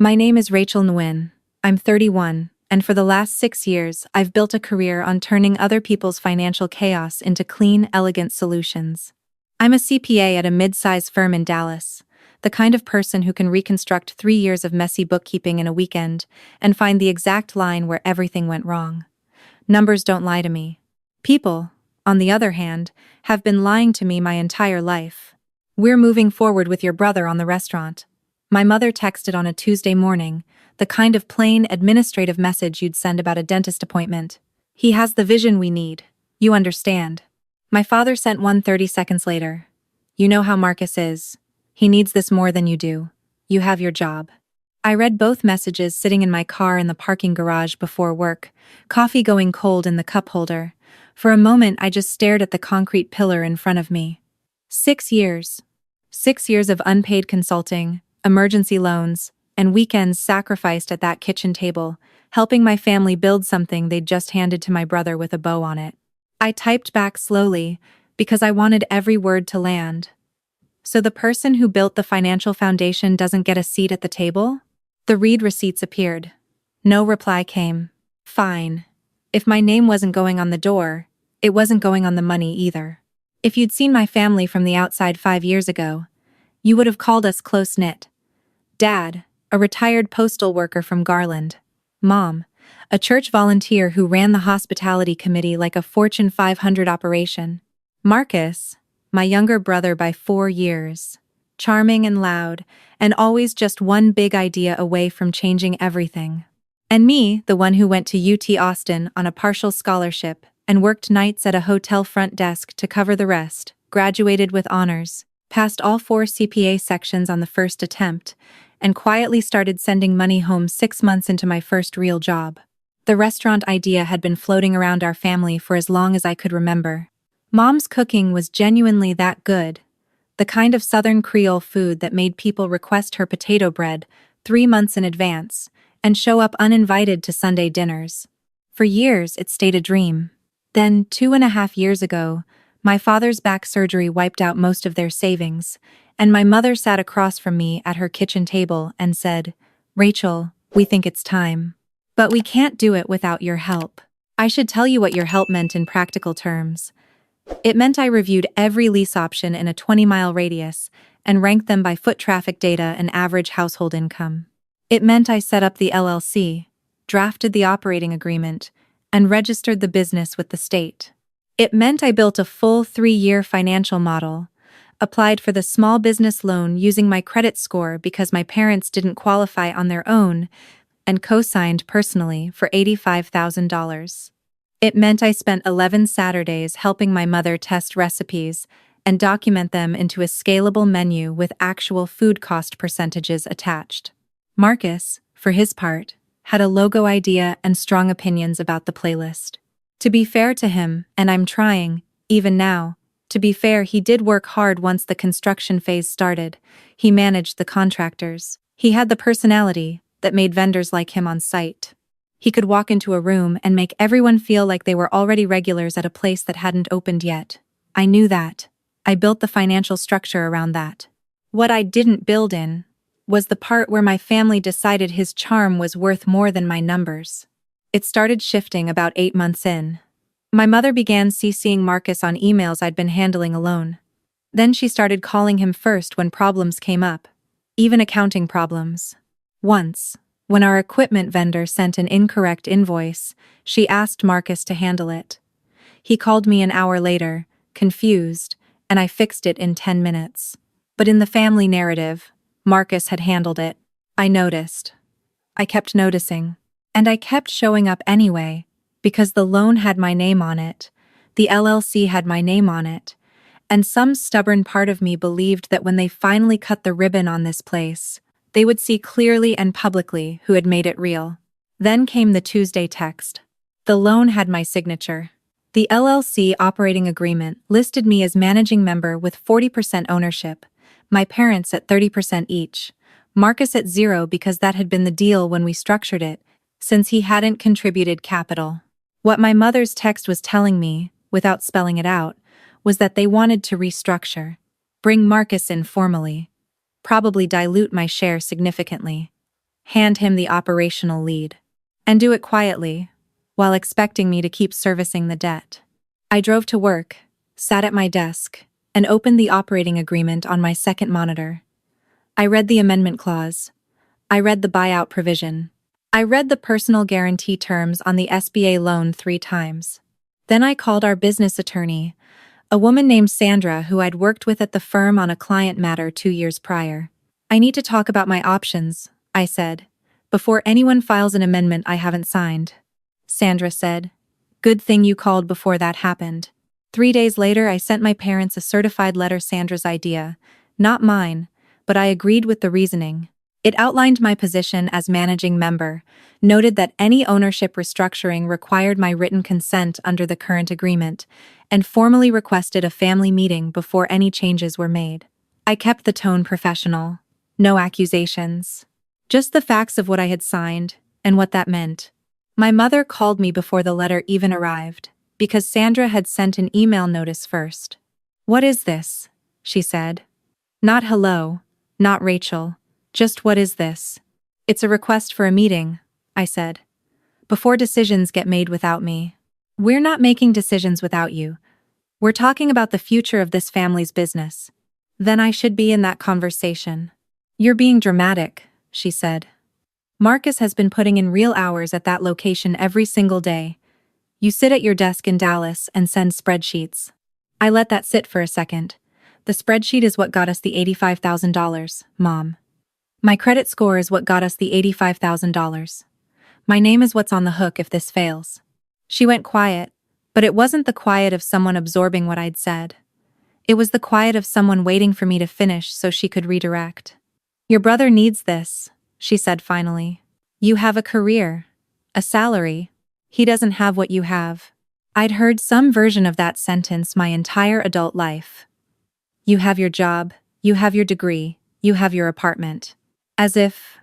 My name is Rachel Nguyen. I'm 31, and for the last 6 years, I've built a career on turning other people's financial chaos into clean, elegant solutions. I'm a CPA at a mid-sized firm in Dallas, the kind of person who can reconstruct 3 years of messy bookkeeping in a weekend and find the exact line where everything went wrong. Numbers don't lie to me. People, on the other hand, have been lying to me my entire life. "We're moving forward with your brother on the restaurant." My mother texted on a Tuesday morning, the kind of plain, administrative message you'd send about a dentist appointment. "He has the vision we need. You understand." My father sent one 30 seconds later. "You know how Marcus is. He needs this more than you do. You have your job." I read both messages sitting in my car in the parking garage before work, coffee going cold in the cup holder. For a moment, I just stared at the concrete pillar in front of me. 6 years. 6 years of unpaid consulting, emergency loans, and weekends sacrificed at that kitchen table, helping my family build something they'd just handed to my brother with a bow on it. I typed back slowly, because I wanted every word to land. "So the person who built the financial foundation doesn't get a seat at the table?" The read receipts appeared. No reply came. Fine. If my name wasn't going on the door, it wasn't going on the money either. If you'd seen my family from the outside 5 years ago, you would have called us close-knit. Dad, a retired postal worker from Garland. Mom, a church volunteer who ran the hospitality committee like a Fortune 500 operation. Marcus, my younger brother by 4 years. Charming and loud, and always just one big idea away from changing everything. And me, the one who went to UT Austin on a partial scholarship and worked nights at a hotel front desk to cover the rest, graduated with honors, passed all 4 CPA sections on the first attempt, and quietly started sending money home 6 months into my first real job. The restaurant idea had been floating around our family for as long as I could remember. Mom's cooking was genuinely that good. The kind of Southern Creole food that made people request her potato bread 3 months in advance and show up uninvited to Sunday dinners. For years, it stayed a dream. Then, 2.5 years ago, my father's back surgery wiped out most of their savings, and my mother sat across from me at her kitchen table and said, "Rachel, we think it's time. But we can't do it without your help." I should tell you what your help meant in practical terms. It meant I reviewed every lease option in a 20-mile radius and ranked them by foot traffic data and average household income. It meant I set up the LLC, drafted the operating agreement, and registered the business with the state. It meant I built a full 3-year financial model, applied for the small business loan using my credit score because my parents didn't qualify on their own, and co-signed personally for $85,000. It meant I spent 11 Saturdays helping my mother test recipes and document them into a scalable menu with actual food cost percentages attached. Marcus, for his part, had a logo idea and strong opinions about the playlist. To be fair to him, and I'm trying, even now, to be fair, he did work hard once the construction phase started. He managed the contractors. He had the personality that made vendors like him on site. He could walk into a room and make everyone feel like they were already regulars at a place that hadn't opened yet. I knew that. I built the financial structure around that. What I didn't build in was the part where my family decided his charm was worth more than my numbers. It started shifting about 8 months in. My mother began CCing Marcus on emails I'd been handling alone. Then she started calling him first when problems came up, even accounting problems. Once, when our equipment vendor sent an incorrect invoice, she asked Marcus to handle it. He called me an hour later, confused, and I fixed it in 10 minutes. But in the family narrative, Marcus had handled it. I noticed. I kept noticing. And I kept showing up anyway, because the loan had my name on it, the LLC had my name on it, and some stubborn part of me believed that when they finally cut the ribbon on this place, they would see clearly and publicly who had made it real. Then came the Tuesday text. The loan had my signature. The LLC operating agreement listed me as managing member with 40% ownership, my parents at 30% each, Marcus at 0 because that had been the deal when we structured it, since he hadn't contributed capital. What my mother's text was telling me, without spelling it out, was that they wanted to restructure, bring Marcus in formally, probably dilute my share significantly. hand him the operational lead, and do it quietly, while expecting me to keep servicing the debt. I drove to work, sat at my desk, and opened the operating agreement on my second monitor. I read the amendment clause. I read the buyout provision. I read the personal guarantee terms on the SBA loan 3 times. Then I called our business attorney, a woman named Sandra who I'd worked with at the firm on a client matter 2 years prior. I need to talk about my options, I said, before anyone files an amendment I haven't signed. Sandra said, "Good thing you called before that happened." 3 days later, I sent my parents a certified letter, Sandra's idea, not mine, but I agreed with the reasoning. It outlined my position as managing member, noted that any ownership restructuring required my written consent under the current agreement, and formally requested a family meeting before any changes were made. I kept the tone professional. No accusations. Just the facts of what I had signed, and what that meant. My mother called me before the letter even arrived, because Sandra had sent an email notice first. "What is this?" she said. Not hello, not Rachel, just what is this? "It's a request for a meeting," I said. "Before decisions get made without me." "We're not making decisions without you. We're talking about the future of this family's business." "Then I should be in that conversation." "You're being dramatic," she said. "Marcus has been putting in real hours at that location every single day. You sit at your desk in Dallas and send spreadsheets." I let that sit for a second. "The spreadsheet is what got us the $85,000, Mom. My credit score is what got us the $85,000. My name is what's on the hook if this fails." She went quiet, but it wasn't the quiet of someone absorbing what I'd said. It was the quiet of someone waiting for me to finish so she could redirect. "Your brother needs this," she said finally. "You have a career, a salary. He doesn't have what you have." I'd heard some version of that sentence my entire adult life. You have your job, you have your degree, you have your apartment. As if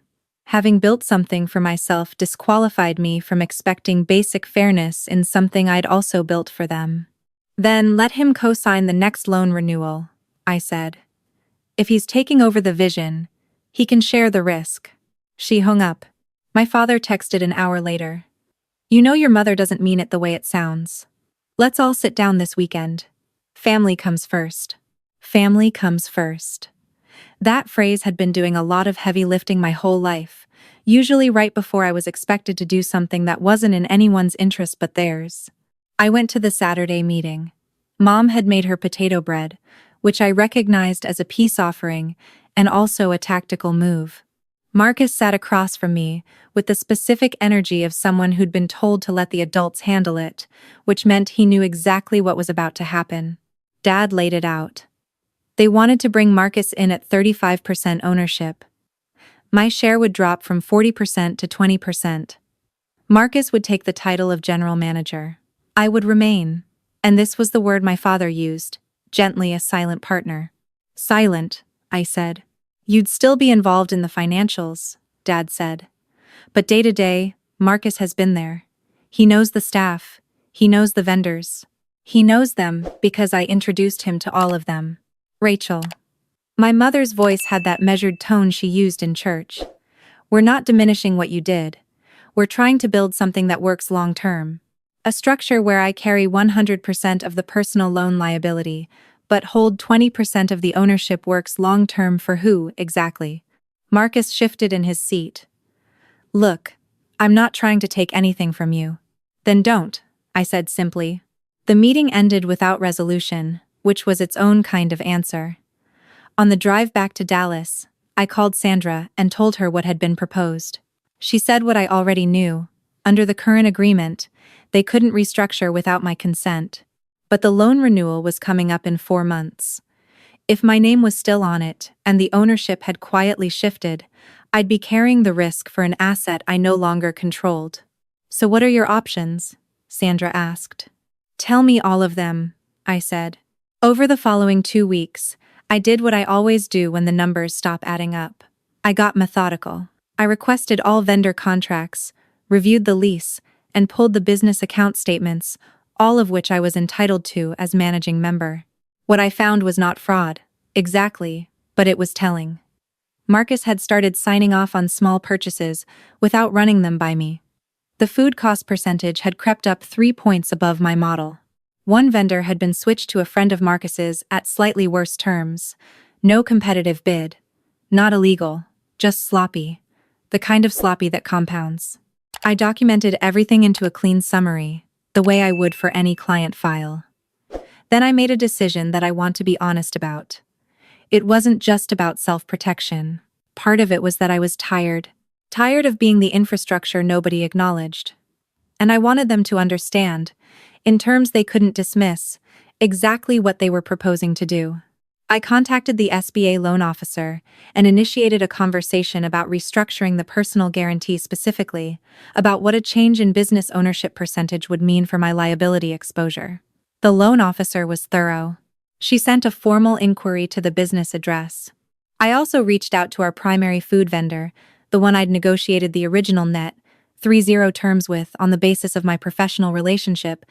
having built something for myself disqualified me from expecting basic fairness in something I'd also built for them. "Then let him co-sign the next loan renewal," I said. "If he's taking over the vision, he can share the risk." She hung up. My father texted an hour later. "You know your mother doesn't mean it the way it sounds. Let's all sit down this weekend. Family comes first." Family comes first. That phrase had been doing a lot of heavy lifting my whole life, usually right before I was expected to do something that wasn't in anyone's interest but theirs. I went to the Saturday meeting. Mom had made her potato bread, which I recognized as a peace offering and also a tactical move. Marcus sat across from me, with the specific energy of someone who'd been told to let the adults handle it, which meant he knew exactly what was about to happen. Dad laid it out. They wanted to bring Marcus in at 35% ownership. My share would drop from 40% to 20%. Marcus would take the title of general manager. I would remain, and this was the word my father used, gently, a silent partner. "Silent," I said. "You'd still be involved in the financials," Dad said. "But day to day, Marcus has been there. He knows the staff. He knows the vendors. He knows them because I introduced him to all of them." "Rachel." My mother's voice had that measured tone she used in church. "We're not diminishing what you did. We're trying to build something that works long-term. A structure where I carry 100% of the personal loan liability, but hold 20% of the ownership works long-term for who, exactly?" Marcus shifted in his seat. "Look, I'm not trying to take anything from you." "Then don't," I said simply. The meeting ended without resolution, which was its own kind of answer. On the drive back to Dallas, I called Sandra and told her what had been proposed. She said what I already knew. Under the current agreement, they couldn't restructure without my consent. But the loan renewal was coming up in 4 months. If my name was still on it and the ownership had quietly shifted, I'd be carrying the risk for an asset I no longer controlled. "So what are your options?" Sandra asked. "Tell me all of them," I said. Over the following 2 weeks, I did what I always do when the numbers stop adding up. I got methodical. I requested all vendor contracts, reviewed the lease, and pulled the business account statements, all of which I was entitled to as managing member. What I found was not fraud, exactly, but it was telling. Marcus had started signing off on small purchases without running them by me. The food cost percentage had crept up 3 points above my model. One vendor had been switched to a friend of Marcus's at slightly worse terms. No competitive bid. Not illegal, just sloppy. The kind of sloppy that compounds. I documented everything into a clean summary, the way I would for any client file. Then I made a decision that I want to be honest about. It wasn't just about self-protection. Part of it was that I was tired. Tired of being the infrastructure nobody acknowledged. And I wanted them to understand, in terms they couldn't dismiss, exactly what they were proposing to do. I contacted the SBA loan officer and initiated a conversation about restructuring the personal guarantee specifically, about what a change in business ownership percentage would mean for my liability exposure. The loan officer was thorough. She sent a formal inquiry to the business address. I also reached out to our primary food vendor, the one I'd negotiated the original net 3-0 terms with on the basis of my professional relationship,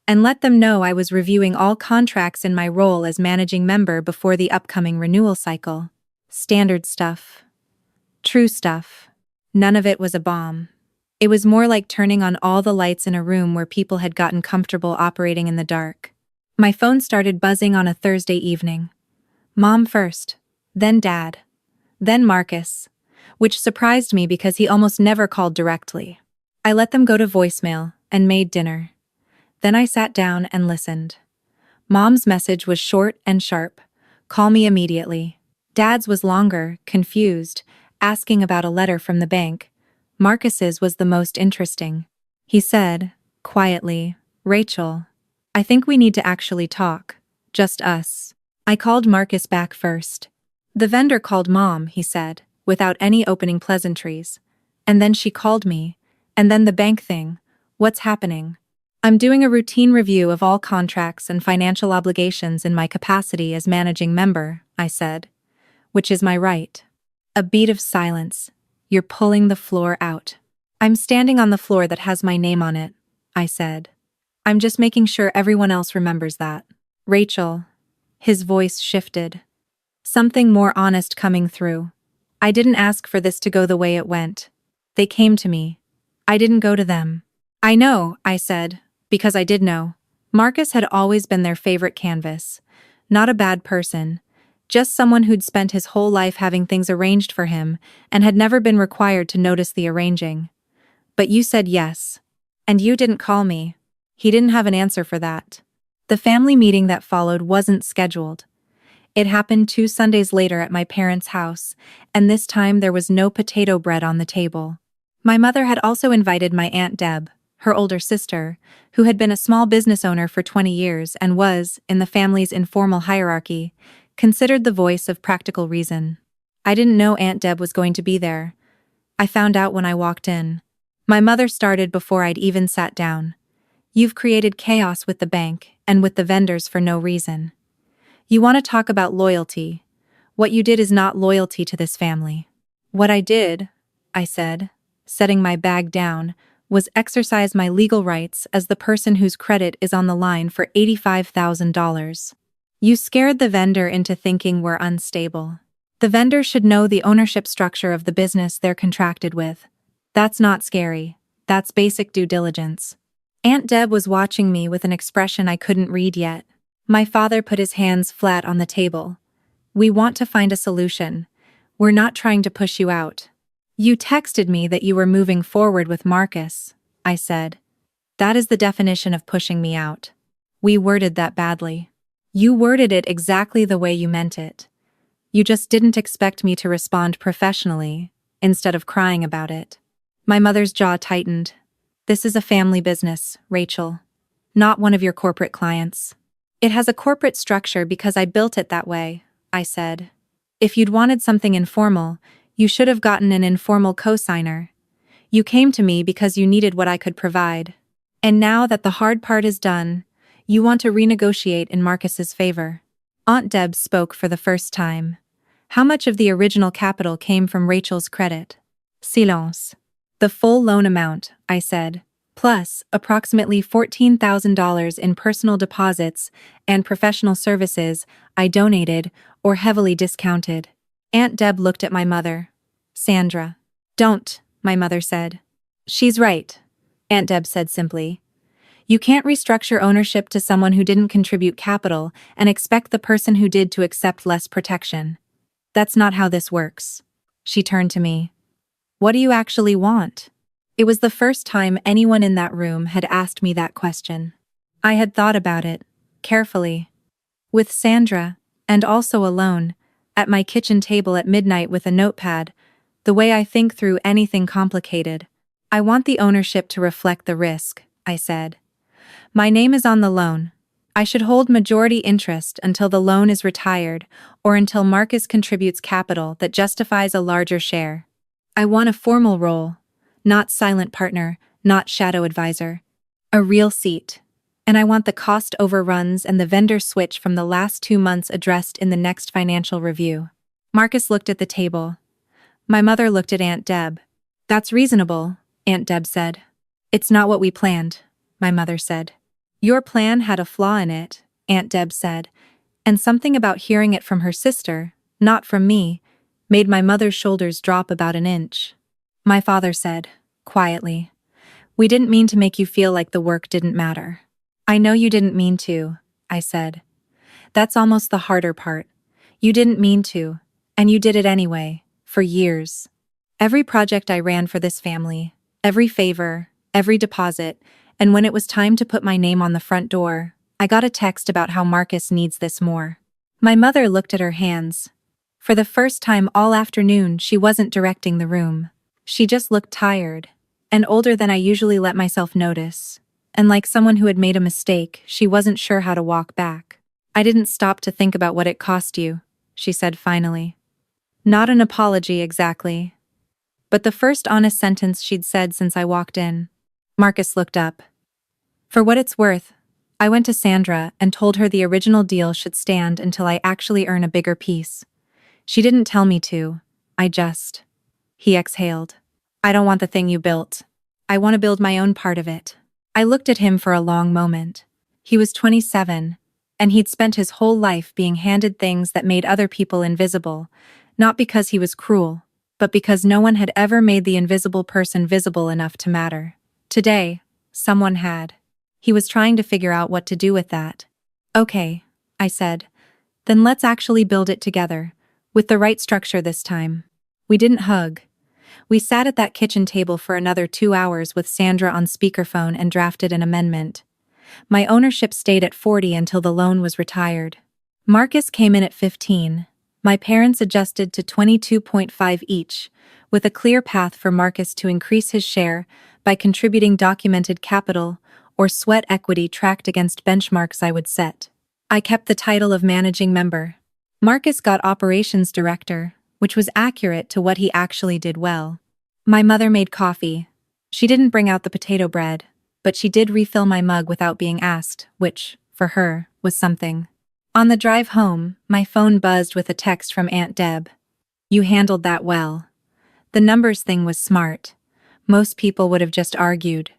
and let them know I was reviewing all contracts in my role as managing member before the upcoming renewal cycle. Standard stuff. True stuff. None of it was a bomb. It was more like turning on all the lights in a room where people had gotten comfortable operating in the dark. My phone started buzzing on a Thursday evening. Mom first, then Dad, then Marcus, which surprised me because he almost never called directly. I let them go to voicemail and made dinner. Then I sat down and listened. Mom's message was short and sharp. Call me immediately. Dad's was longer, confused, asking about a letter from the bank. Marcus's was the most interesting. He said, quietly, Rachel, I think we need to actually talk. Just us. I called Marcus back first. The vendor called Mom, he said, without any opening pleasantries. And then she called me. And then the bank thing. What's happening? I'm doing a routine review of all contracts and financial obligations in my capacity as managing member, I said. Which is my right. A beat of silence. You're pulling the floor out. I'm standing on the floor that has my name on it, I said. I'm just making sure everyone else remembers that. Rachel. His voice shifted. Something more honest coming through. I didn't ask for this to go the way it went. They came to me. I didn't go to them. I know, I said, because I did know. Marcus had always been their favorite canvas. Not a bad person. Just someone who'd spent his whole life having things arranged for him and had never been required to notice the arranging. But you said yes. And you didn't call me. He didn't have an answer for that. The family meeting that followed wasn't scheduled. It happened 2 Sundays later at my parents' house, and this time there was no potato bread on the table. My mother had also invited my Aunt Deb, her older sister, who had been a small business owner for 20 years and was, in the family's informal hierarchy, considered the voice of practical reason. I didn't know Aunt Deb was going to be there. I found out when I walked in. My mother started before I'd even sat down. You've created chaos with the bank and with the vendors for no reason. You want to talk about loyalty. What you did is not loyalty to this family. What I did, I said, setting my bag down, was exercise my legal rights as the person whose credit is on the line for $85,000. You scared the vendor into thinking we're unstable. The vendor should know the ownership structure of the business they're contracted with. That's not scary. That's basic due diligence. Aunt Deb was watching me with an expression I couldn't read yet. My father put his hands flat on the table. We want to find a solution. We're not trying to push you out. You texted me that you were moving forward with Marcus, I said. That is the definition of pushing me out. We worded that badly. You worded it exactly the way you meant it. You just didn't expect me to respond professionally, instead of crying about it. My mother's jaw tightened. This is a family business, Rachel. Not one of your corporate clients. It has a corporate structure because I built it that way, I said. If you'd wanted something informal, you should have gotten an informal cosigner. You came to me because you needed what I could provide. And now that the hard part is done, you want to renegotiate in Marcus's favor. Aunt Deb spoke for the first time. How much of the original capital came from Rachel's credit? Silence. The full loan amount, I said, plus approximately $14,000 in personal deposits and professional services I donated or heavily discounted. Aunt Deb looked at my mother. Sandra. Don't, my mother said. She's right, Aunt Deb said simply. You can't restructure ownership to someone who didn't contribute capital and expect the person who did to accept less protection. That's not how this works. She turned to me. What do you actually want? It was the first time anyone in that room had asked me that question. I had thought about it, carefully. With Sandra, and also alone, at my kitchen table at midnight with a notepad, the way I think through anything complicated. I want the ownership to reflect the risk, I said. My name is on the loan. I should hold majority interest until the loan is retired or until Marcus contributes capital that justifies a larger share. I want a formal role, not silent partner, not shadow advisor. A real seat. And I want the cost overruns and the vendor switch from the last 2 months addressed in the next financial review. Marcus looked at the table. My mother looked at Aunt Deb. That's reasonable, Aunt Deb said. It's not what we planned, my mother said. Your plan had a flaw in it, Aunt Deb said, and something about hearing it from her sister, not from me, made my mother's shoulders drop about an inch. My father said, quietly, we didn't mean to make you feel like the work didn't matter. I know you didn't mean to, I said. That's almost the harder part. You didn't mean to, and you did it anyway, for years. Every project I ran for this family, every favor, every deposit, and when it was time to put my name on the front door, I got a text about how Marcus needs this more. My mother looked at her hands. For the first time all afternoon, she wasn't directing the room. She just looked tired, and older than I usually let myself notice. And like someone who had made a mistake, she wasn't sure how to walk back. I didn't stop to think about what it cost you, she said finally. Not an apology exactly, but the first honest sentence she'd said since I walked in. Marcus looked up. For what it's worth, I went to Sandra and told her the original deal should stand until I actually earn a bigger piece. She didn't tell me to, He exhaled. I don't want the thing you built. I want to build my own part of it. I looked at him for a long moment. He was 27, and he'd spent his whole life being handed things that made other people invisible, not because he was cruel, but because no one had ever made the invisible person visible enough to matter. Today, someone had. He was trying to figure out what to do with that. Okay, I said. Then let's actually build it together, with the right structure this time. We didn't hug. We sat at that kitchen table for another 2 hours with Sandra on speakerphone and drafted an amendment. My ownership stayed at 40 until the loan was retired. Marcus came in at 15. My parents adjusted to 22.5 each, with a clear path for Marcus to increase his share by contributing documented capital or sweat equity tracked against benchmarks I would set. I kept the title of managing member. Marcus got operations director, which was accurate to what he actually did well. My mother made coffee. She didn't bring out the potato bread, but she did refill my mug without being asked, which, for her, was something. On the drive home, my phone buzzed with a text from Aunt Deb. You handled that well. The numbers thing was smart. Most people would have just argued.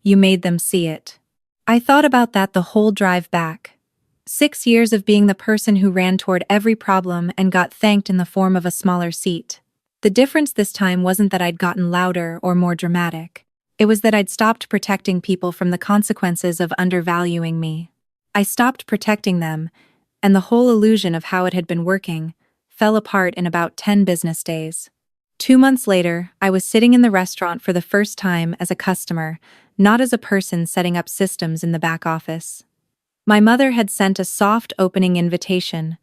You made them see it. I thought about that the whole drive back. 6 years of being the person who ran toward every problem and got thanked in the form of a smaller seat. The difference this time wasn't that I'd gotten louder or more dramatic. It was that I'd stopped protecting people from the consequences of undervaluing me. I stopped protecting them, and the whole illusion of how it had been working fell apart in about 10 business days. 2 months later, I was sitting in the restaurant for the first time as a customer, not as a person setting up systems in the back office. My mother had sent a soft opening invitation.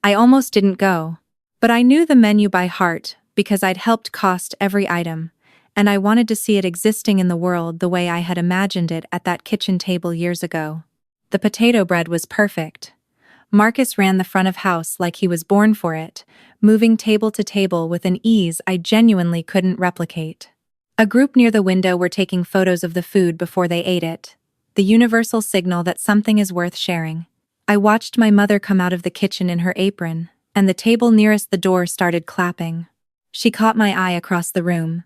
I almost didn't go, but I knew the menu by heart because I'd helped cost every item, and I wanted to see it existing in the world the way I had imagined it at that kitchen table years ago. The potato bread was perfect. Marcus ran the front of house like he was born for it, moving table to table with an ease I genuinely couldn't replicate. A group near the window were taking photos of the food before they ate it, the universal signal that something is worth sharing. I watched my mother come out of the kitchen in her apron, and the table nearest the door started clapping. She caught my eye across the room.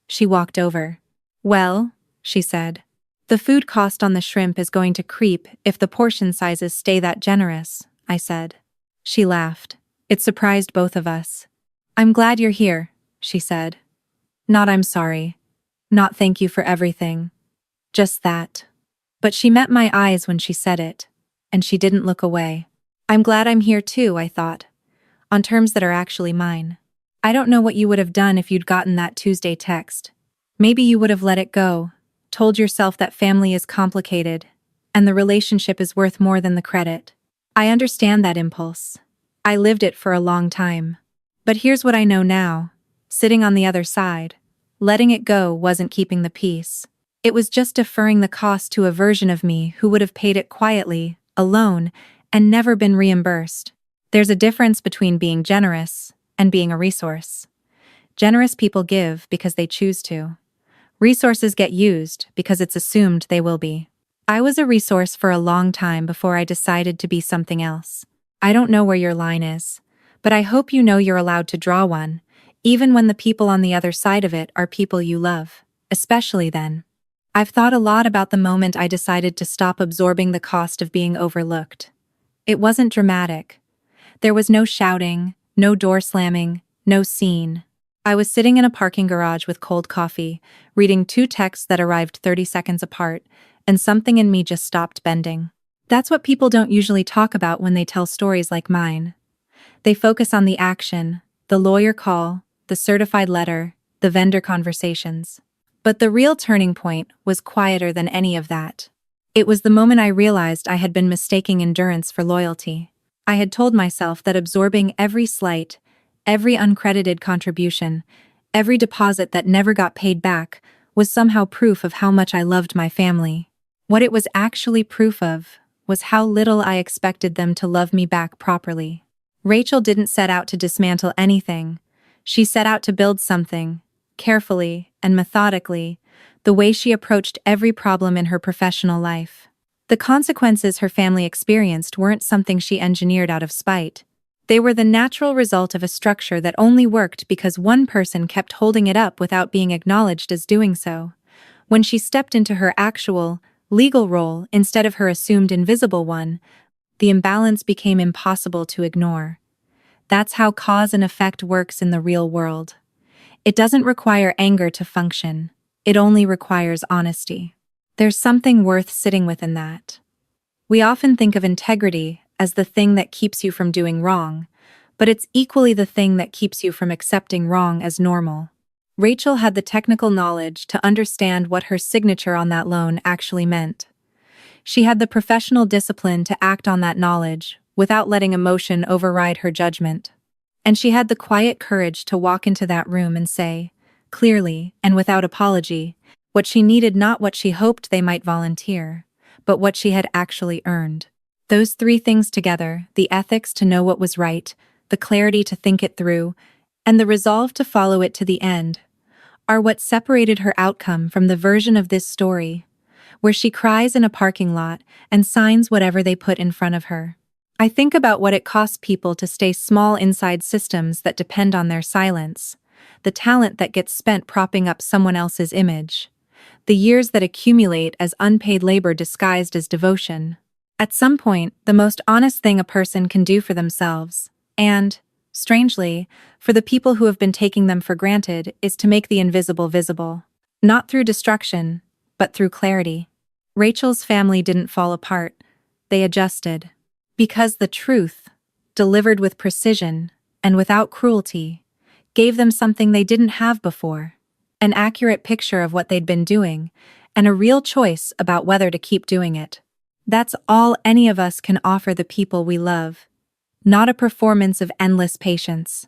She walked over. Well, she said, the food cost on the shrimp is going to creep if the portion sizes stay that generous, I said. She laughed. It surprised both of us. "I'm glad you're here," she said. Not "I'm sorry." Not "thank you for everything." Just that. But she met my eyes when she said it, and she didn't look away. "I'm glad I'm here too," I thought, on terms that are actually mine. I don't know what you would have done if you'd gotten that Tuesday text. Maybe you would have let it go, told yourself that family is complicated, and the relationship is worth more than the credit. I understand that impulse. I lived it for a long time. But here's what I know now, sitting on the other side. Letting it go wasn't keeping the peace. It was just deferring the cost to a version of me who would have paid it quietly, alone, and never been reimbursed. There's a difference between being generous and being a resource. Generous people give because they choose to. Resources get used because it's assumed they will be. I was a resource for a long time before I decided to be something else. I don't know where your line is, but I hope you know you're allowed to draw one, even when the people on the other side of it are people you love, especially then. I've thought a lot about the moment I decided to stop absorbing the cost of being overlooked. It wasn't dramatic. There was no shouting, no door slamming, no scene. I was sitting in a parking garage with cold coffee, reading 2 texts that arrived 30 seconds apart, and something in me just stopped bending. That's what people don't usually talk about when they tell stories like mine. They focus on the action, the lawyer call, the certified letter, the vendor conversations. But the real turning point was quieter than any of that. It was the moment I realized I had been mistaking endurance for loyalty. I had told myself that absorbing every slight, every uncredited contribution, every deposit that never got paid back was somehow proof of how much I loved my family. What it was actually proof of was how little I expected them to love me back properly. Rachel didn't set out to dismantle anything. She set out to build something, carefully and methodically, the way she approached every problem in her professional life. The consequences her family experienced weren't something she engineered out of spite. They were the natural result of a structure that only worked because one person kept holding it up without being acknowledged as doing so. When she stepped into her actual, legal role instead of her assumed invisible one, the imbalance became impossible to ignore. That's how cause and effect works in the real world. It doesn't require anger to function. It only requires honesty. There's something worth sitting with in that. We often think of integrity as the thing that keeps you from doing wrong, but it's equally the thing that keeps you from accepting wrong as normal. Rachel had the technical knowledge to understand what her signature on that loan actually meant. She had the professional discipline to act on that knowledge without letting emotion override her judgment. And she had the quiet courage to walk into that room and say, clearly and without apology, what she needed, not what she hoped they might volunteer, but what she had actually earned. Those 3 things together, the ethics to know what was right, the clarity to think it through, and the resolve to follow it to the end, are what separated her outcome from the version of this story, where she cries in a parking lot and signs whatever they put in front of her. I think about what it costs people to stay small inside systems that depend on their silence, the talent that gets spent propping up someone else's image, the years that accumulate as unpaid labor disguised as devotion. At some point, the most honest thing a person can do for themselves, and, strangely, for the people who have been taking them for granted, is to make the invisible visible. Not through destruction, but through clarity. Rachel's family didn't fall apart. They adjusted. Because the truth, delivered with precision and without cruelty, gave them something they didn't have before. An accurate picture of what they'd been doing, and a real choice about whether to keep doing it. That's all any of us can offer the people we love. Not a performance of endless patience.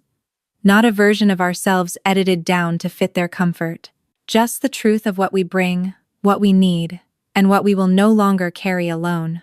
Not a version of ourselves edited down to fit their comfort. Just the truth of what we bring, what we need, and what we will no longer carry alone.